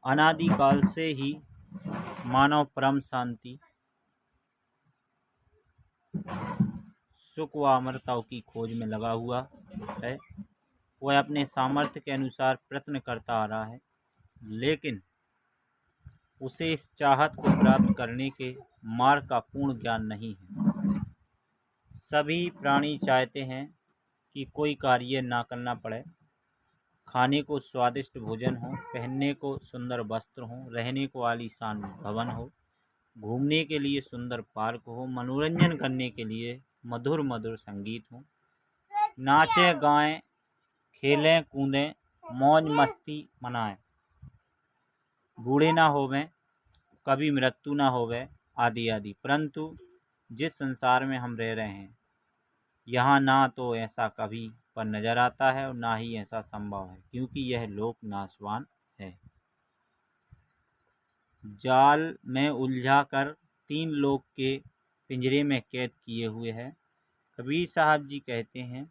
अनादिकाल से ही मानव परम शांति, सुख व अमरता की खोज में लगा हुआ है। वह अपने सामर्थ्य के अनुसार प्रयत्न करता आ रहा है, लेकिन उसे इस चाहत को प्राप्त करने के मार्ग का पूर्ण ज्ञान नहीं है। सभी प्राणी चाहते हैं कि कोई कार्य ना करना पड़े, खाने को स्वादिष्ट भोजन हो, पहनने को सुंदर वस्त्र हो, रहने को आलीशान भवन हो, घूमने के लिए सुंदर पार्क हो, मनोरंजन करने के लिए मधुर मधुर संगीत हो, नाचें गाएं, खेलें कूदें, मौज मस्ती मनाएं, बूढ़े ना होवें, कभी मृत्यु ना होवे, आदि आदि। परंतु जिस संसार में हम रह रहे हैं, यहाँ ना तो ऐसा कभी पर नजर आता है और ना ही ऐसा संभव है, क्योंकि यह लोक नाशवान है। जाल में उलझा कर 3 लोग के पिंजरे में कैद किए हुए है। कबीर साहब जी कहते हैं,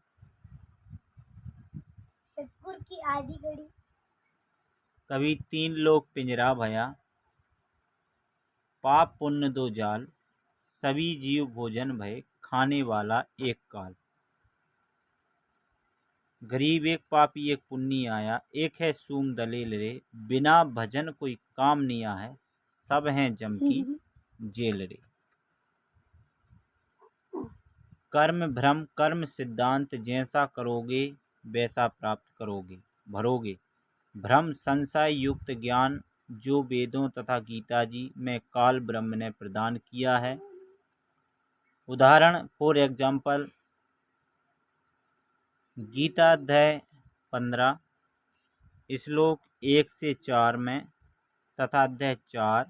सतगुर की आधी घड़ी कभी 3 लोग पिंजरा भया, पाप पुण्य दो जाल, सभी जीव भोजन भय, खाने वाला एक काल। गरीब एक पापी एक पुण्य आया, एक है सूम दलेल रे, बिना भजन कोई काम नहीं है, सब हैं जम की जेल रे। कर्म भ्रम कर्म सिद्धांत, जैसा करोगे वैसा प्राप्त करोगे भरोगे। भ्रम संशय युक्त ज्ञान, जो वेदों तथा गीता जी में काल ब्रह्म ने प्रदान किया है। उदाहरण फॉर एग्जाम्पल, गीता अध्याय 15 श्लोक 1 से 4 में तथा अध्याय 4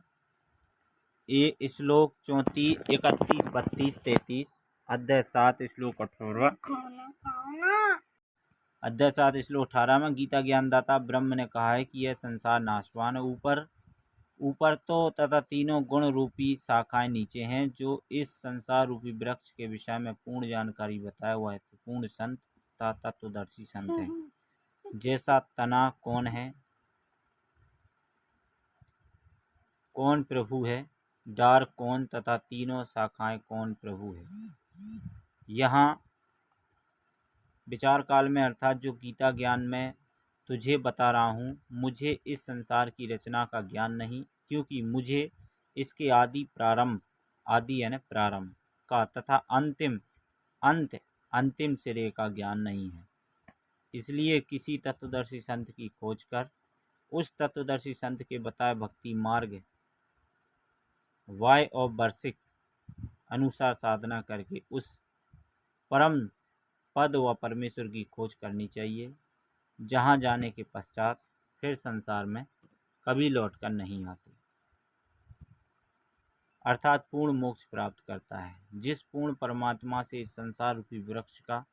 श्लोक 34, 31, 32, 33, अध्याय 7 श्लोक 18, अध्याय 7 श्लोक 18 में गीता ज्ञानदाता ब्रह्म ने कहा है कि यह संसार नाशवान है। ऊपर तो तथा तीनों गुण रूपी शाखाएं नीचे हैं। जो इस संसार रूपी वृक्ष के विषय में पूर्ण जानकारी बताया हुआ है, पूर्ण संत तथा तत्वदर्शी संत है। जैसा तना कौन है, कौन प्रभु है, डार कौन तथा तीनों शाखाएं कौन प्रभु है। यहाँ विचार काल में अर्थात जो गीता ज्ञान में तुझे बता रहा हूँ, मुझे इस संसार की रचना का ज्ञान नहीं, क्योंकि मुझे इसके आदि यानी प्रारंभ का तथा अंतिम सिरे का ज्ञान नहीं है। इसलिए किसी तत्वदर्शी संत की खोज कर उस तत्वदर्शी संत के बताए भक्ति मार्ग वाय और वर्षिक अनुसार साधना करके उस परम पद व परमेश्वर की खोज करनी चाहिए, जहाँ जाने के पश्चात फिर संसार में कभी लौटकर नहीं आते, अर्थात पूर्ण मोक्ष प्राप्त करता है। जिस पूर्ण परमात्मा से इस संसार रूपी वृक्ष का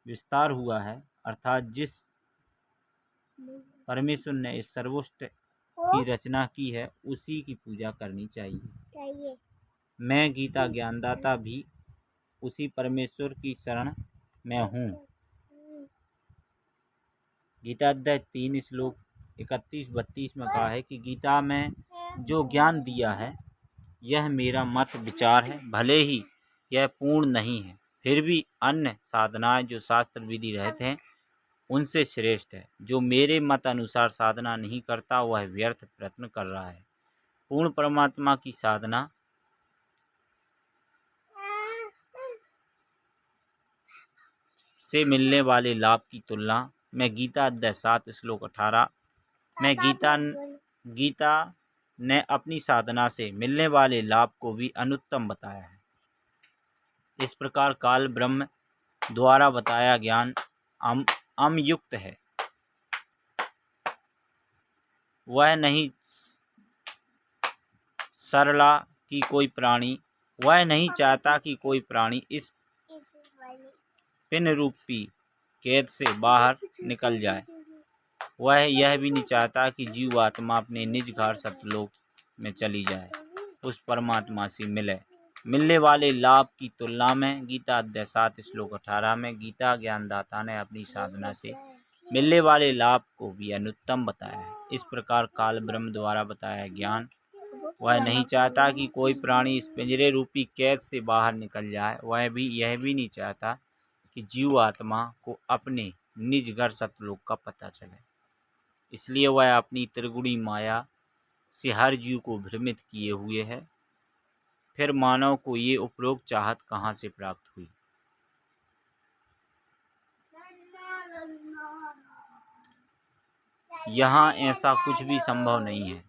विस्तार हुआ है, अर्थात जिस परमेश्वर ने इस सर्वोच्च की रचना की है, उसी की पूजा करनी चाहिए। मैं गीता ज्ञानदाता भी उसी परमेश्वर की शरण में हूँ। गीता अध्याय 3 श्लोक 31-32 में कहा है कि गीता में जो ज्ञान दिया है, यह मेरा मत विचार है। भले ही यह पूर्ण नहीं है, फिर भी अन्य साधनाएं जो शास्त्र विधि रहते हैं उनसे श्रेष्ठ है। जो मेरे मत अनुसार साधना नहीं करता, वह व्यर्थ प्रयत्न कर रहा है। पूर्ण परमात्मा की साधना से मिलने वाले लाभ की तुलना में गीता अध्याय 7 श्लोक 18 में गीता ने अपनी साधना से मिलने वाले लाभ को भी अनुत्तम बताया है। इस प्रकार काल ब्रह्म द्वारा बताया ज्ञान अमयुक्त है। वह नहीं सरला कि कोई प्राणी, वह नहीं चाहता कि कोई प्राणी इस पिन रूपी कैद से बाहर निकल जाए। वह यह भी नहीं चाहता कि जीव आत्मा अपने निज घर सतलोक में चली जाए, उस परमात्मा से मिलने वाले लाभ की तुलना में गीता अध्याय 7 श्लोक 18 में गीता ज्ञानदाता ने अपनी साधना से मिलने वाले लाभ को भी अनुत्तम बताया है। इस प्रकार काल ब्रह्म द्वारा बताया ज्ञान वह नहीं चाहता कि कोई प्राणी इस पिंजरे रूपी कैद से बाहर निकल जाए। वह भी यह भी नहीं चाहता कि जीव आत्मा को अपने निज घर सतलोक का पता चले। इसलिए वह अपनी त्रिगुणी माया से हर जीव को भ्रमित किए हुए है। फिर मानव को ये उपरोक्त चाहत कहाँ से प्राप्त हुई? यहाँ ऐसा कुछ भी संभव नहीं है।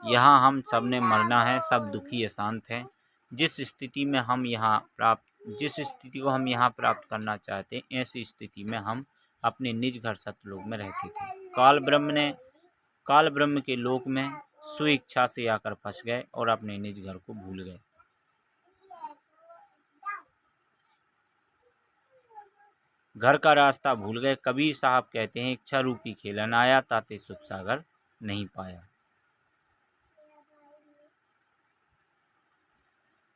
यहाँ हम सब ने मरना है, सब दुखी अशांत हैं। जिस स्थिति को हम यहाँ प्राप्त करना चाहते हैं, ऐसी स्थिति में हम अपने निज घर सतलोक में रहते थे। काल ब्रह्म के लोक में स्वेच्छा से आकर फंस गए और अपने निज घर को भूल गए। घर का रास्ता भूल गए। कबीर साहब कहते हैं, इच्छा रूपी खेलन आया, ताते सुख सागर नहीं पाया।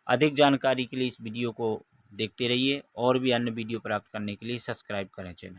अधिक जानकारी के लिए इस वीडियो को देखते रहिए और भी अन्य वीडियो प्राप्त करने के लिए सब्सक्राइब करें चैनल।